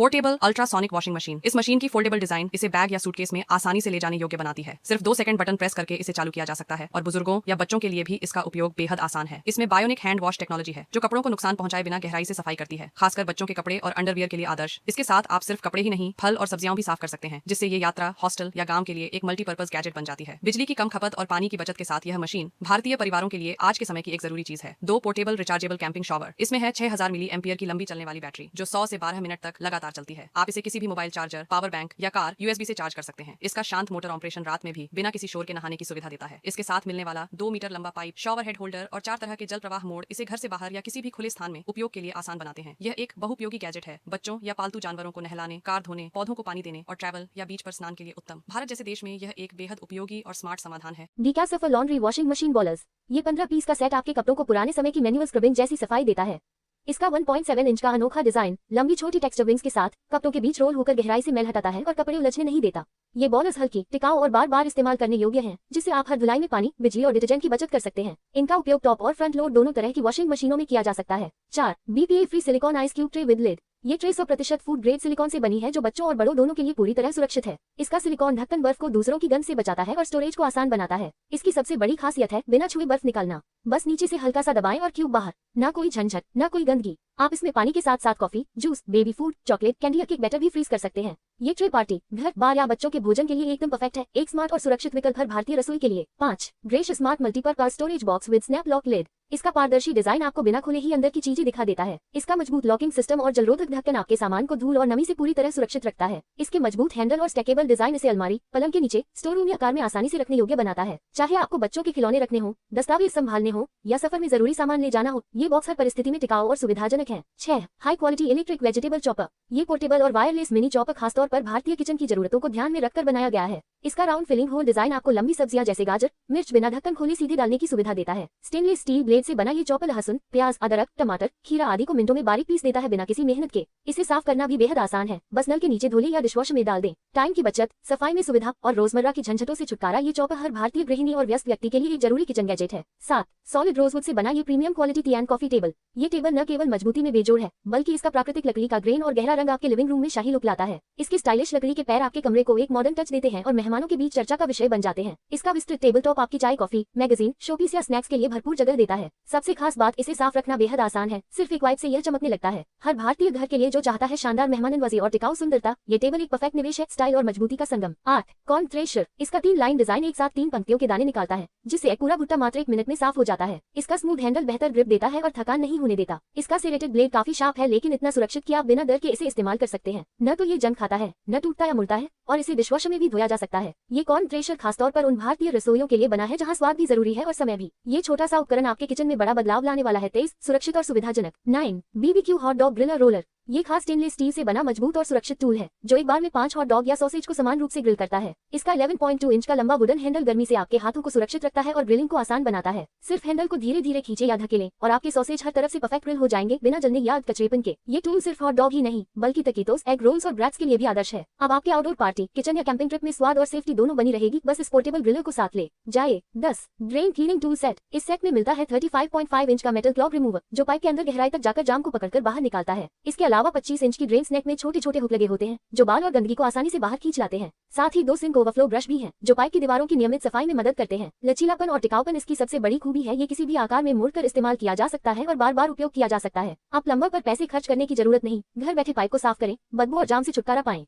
Portable ultrasonic washing machine. इस machine की foldable design इसे बैग या सूटकेस में आसानी से ले जाने योग्य बनाती है। सिर्फ 2 सेकंड बटन प्रेस करके इसे चालू किया जा सकता है और बुजुर्गों या बच्चों के लिए भी इसका उपयोग बेहद आसान है। इसमें बायोनिक हैंड वॉश टेक्नोलॉजी है जो कपड़ों को नुकसान पहुंचाए बिना गहराई से सफाई करती है, खासकर बच्चों के कपड़े और अंडरवियर के लिए आदर्श। इसके साथ आप सिर्फ कपड़े ही नहीं, फल और सब्जियां भी साफ कर सकते हैं, जिससे ये यात्रा, हॉस्टल या गांव के लिए एक मल्टीपर्पज गैजेट बन जाती है। बिजली की कम खपत और पानी की बचत के साथ यह मशीन भारतीय परिवारों के लिए आज के समय की एक जरूरी चीज है। 2 पोर्टेबल रिचार्जेबल कैंपिंग शॉवर। इसमें है 6000 मिली एम्पियर की लंबी चलने वाली बैटरी जो 100 से 12 मिनट तक लगातार चलती है। आप इसे किसी भी मोबाइल चार्जर, पावर बैंक या कार USB से चार्ज कर सकते हैं। इसका शांत मोटर ऑपरेशन रात में भी बिना किसी शोर के नहाने की सुविधा देता है। इसके साथ मिलने वाला 2 मीटर लंबा पाइप, शॉवर हेड होल्डर और 4 तरह के जल प्रवाह मोड इसे घर से बाहर या किसी भी खुले स्थान में उपयोग के लिए आसान बनाते हैं। यह एक बहुउपयोगी गैजेट है, बच्चों या पालतू जानवरों को नहलाने, कार धोने, पौधों को पानी देने और ट्रैवल या बीच पर स्नान के लिए उत्तम। भारत जैसे देश में यह एक बेहद उपयोगी और स्मार्ट समाधान है। डीकैसफर लॉन्ड्री वॉशिंग मशीन बॉलर्स। ये 15 पीस का सेट आपके कपड़ों को पुराने समय की मैनुअल स्क्रबिंग जैसी सफाई देता है। इसका 1.7 इंच का अनोखा डिजाइन लंबी छोटी टेक्सचर विंग्स के साथ कपड़ों के बीच रोल होकर गहराई से मैल हटाता है और कपड़े उलझने नहीं देता। ये बॉलर्स हल्की, टिकाऊ और बार बार इस्तेमाल करने योग्य हैं, जिससे आप हर धुलाई में पानी, बिजली और डिटर्जेंट की बचत कर सकते हैं। इनका उपयोग टॉप और फ्रंट लोड दोनों तरह की वॉशिंग मशीनों में किया जा सकता है। 4 BPA free silicone ice cube tray with lid. ये ट्रे 100% फूड ग्रेड सिलिकॉन से बनी है जो बच्चों और बड़ों दोनों के लिए पूरी तरह सुरक्षित है। इसका सिलिकॉन ढक्कन बर्फ को दूसरों की गंध से बचाता है और स्टोरेज को आसान बनाता है। इसकी सबसे बड़ी खासियत है बिना छुए बर्फ निकालना। बस नीचे से हल्का सा दबाएं और क्यूब बाहर। ना कोई झंझट, ना कोई गंदगी। आप इसमें पानी के साथ साथ coffee, juice, baby food, chocolate, candy या केक बैटर भी फ्रीज कर सकते हैं। ये ट्रे पार्टी, घर, बार या बच्चों के भोजन के लिए एकदम परफेक्ट है। एक स्मार्ट और सुरक्षित विकल्प हर भारतीय रसोई के लिए। 5 ग्रेश smart multipurpose storage box with snap lock lid. इसका पारदर्शी डिजाइन आपको बिना खोले ही अंदर की चीजें दिखा देता है। इसका मजबूत लॉकिंग सिस्टम और जलरोधक ढक्कन आपके सामान को धूल और नमी से पूरी तरह सुरक्षित रखता है। इसके मजबूत हैंडल और स्टैकेबल डिजाइन इसे अलमारी, पलंग के नीचे, स्टोर रूम या कार में आसानी से रखने योग्य बनाता है। चाहे आपको बच्चों के खिलौने रखने हो, दस्तावेज संभालने हो या सफर में जरूरी सामान ले जाना हो, ये बॉक्स हर परिस्थिति में टिकाऊ और सुविधाजनक है। 6 high quality electric vegetable chopper. ये पोर्टेबल और वायरलेस मिनी चॉपर खासतौर पर भारतीय किचन की जरूरतों को ध्यान में रखकर बनाया गया है। इसका राउंड फिलिंग होल डिजाइन आपको लंबी सब्जियां जैसे गाजर, मिर्च बिना ढक्कन खोले सीधे डालने की सुविधा देता है। स्टेनलेस स्टील ब्लेड से बना ये चॉपर लहसुन, प्याज, अदरक, टमाटर, खीरा आदि को मिनटों में बारीक पीस देता है बिना किसी मेहनत के। इसे साफ करना भी बेहद आसान है, बस नल के नीचे धो लें या डिशवॉशर में डाल दें। टाइम की बचत, सफाई में सुविधा और रोजमर्रा की झंझटों से छुटकारा। ये चॉपर हर भारतीय गृहिणी और व्यस्त व्यक्ति के लिए एक जरूरी किचन गैजेट है। 7 सॉलिड रोजवुड से बना ये premium quality T and coffee table. ये टेबल न केवल मजबूती में बेजोड़ है, बल्कि इसका प्राकृतिक लकड़ी का ग्रेन और गहरा रंग आपके लिविंग रूम में शाही लुक लाता है। इसके स्टाइलिश लकड़ी के पैर आपके कमरे को एक मॉडर्न टच देते हैं और मेहमानों के बीच चर्चा का विषय बन जाते हैं। इसका विस्तृत टेबल टॉप आपकी चाय, कॉफी, मैगजीन, शोपीस या स्नैक्स के लिए भरपूर जगह देता है। सबसे खास बात, इसे साफ रखना बेहद आसान है, सिर्फ एक वाइप से यह चमकने लगता है। हर भारतीय घर के लिए जो चाहता है शानदार मेहमाननवाजी और टिकाऊ सुंदरता, ये टेबल एक परफेक्ट निवेश है, स्टाइल और मजबूती का संगम। 8 कॉर्न थ्रेशर। इसका 3 लाइन डिजाइन एक साथ 3 पंक्तियों के दाने निकालता है, जिससे पूरा भुट्टा मात्र 1 मिनट में साफ हो जाता है। इसका स्मूथ हैंडल बेहतर ग्रिप देता है और थकान नहीं होने देता। इसका सेरेटेड ब्लेड काफी शार्प है, लेकिन इतना सुरक्षित कि आप बिना डर के इसे इस्तेमाल कर सकते हैं। न तो ये जंग खाता है, न टूटता या मुड़ता है और इसे डिशवॉशर में भी धोया जा सकता है। ये कॉर्न थ्रेशर खासतौर पर उन भारतीय रसोइयों के लिए बना है जहां स्वाद भी जरूरी है और समय भी। ये छोटा सा उपकरण आपके किचन में बड़ा बदलाव लाने वाला है, तेज, सुरक्षित और सुविधाजनक। 9 BBQ hot dog griller roller. ये खास स्टेनलेस स्टील से बना मजबूत और सुरक्षित टूल है जो एक बार में 5 हॉट डॉग या सॉसेज को समान रूप से ग्रिल करता है। इसका 11.2 इंच का लंबा वुडन हैंडल गर्मी से आपके हाथों को सुरक्षित रखता है और ग्रिलिंग को आसान बनाता है। सिर्फ हैंडल को धीरे धीरे खींचे या धकेलें और आपके सॉसेज हर तरफ से परफेक्ट ग्रिल हो जाएंगे बिना जलने या कचरेपन के। ये टूल सिर्फ हॉट डॉग ही नहीं बल्कि तकीतोस, एग रोल्स और ब्रैट्स के लिए भी आदर्श है। अब आपके आउटडोर पार्टी, किचन या कैंपिंग ट्रिप में स्वाद और सेफ्टी दोनों बनी रहेगी, बस इस पोर्टेबल ग्रिलर को साथ ले जाए। 10 ड्रेन क्लीनिंग टूल सेट। इस सेट में मिलता है 35.5 इंच का मेटल क्लॉग रिमूवर जो पाइप के अंदर गहराई तक जाकर जाम को पकड़कर बाहर निकालता है। इसके अलावा 25 इंच की ड्रेन स्नैक में छोटे छोटे हुक लगे होते हैं जो बाल और गंदगी को आसानी से बाहर खींच लाते हैं। साथ ही 2 सिंक ओवरफ्लो ब्रश भी हैं जो पाइप की दीवारों की नियमित सफाई में मदद करते हैं। लचीलापन और टिकाऊपन इसकी सबसे बड़ी खूबी है, ये किसी भी आकार में मोड़कर इस्तेमाल किया जा सकता है और बार बार उपयोग किया जा सकता है। आप प्लम्बर पर पैसे खर्च करने की जरूरत नहीं, घर बैठे पाइप को साफ करें, बदबू और जाम से छुटकारा पाएं।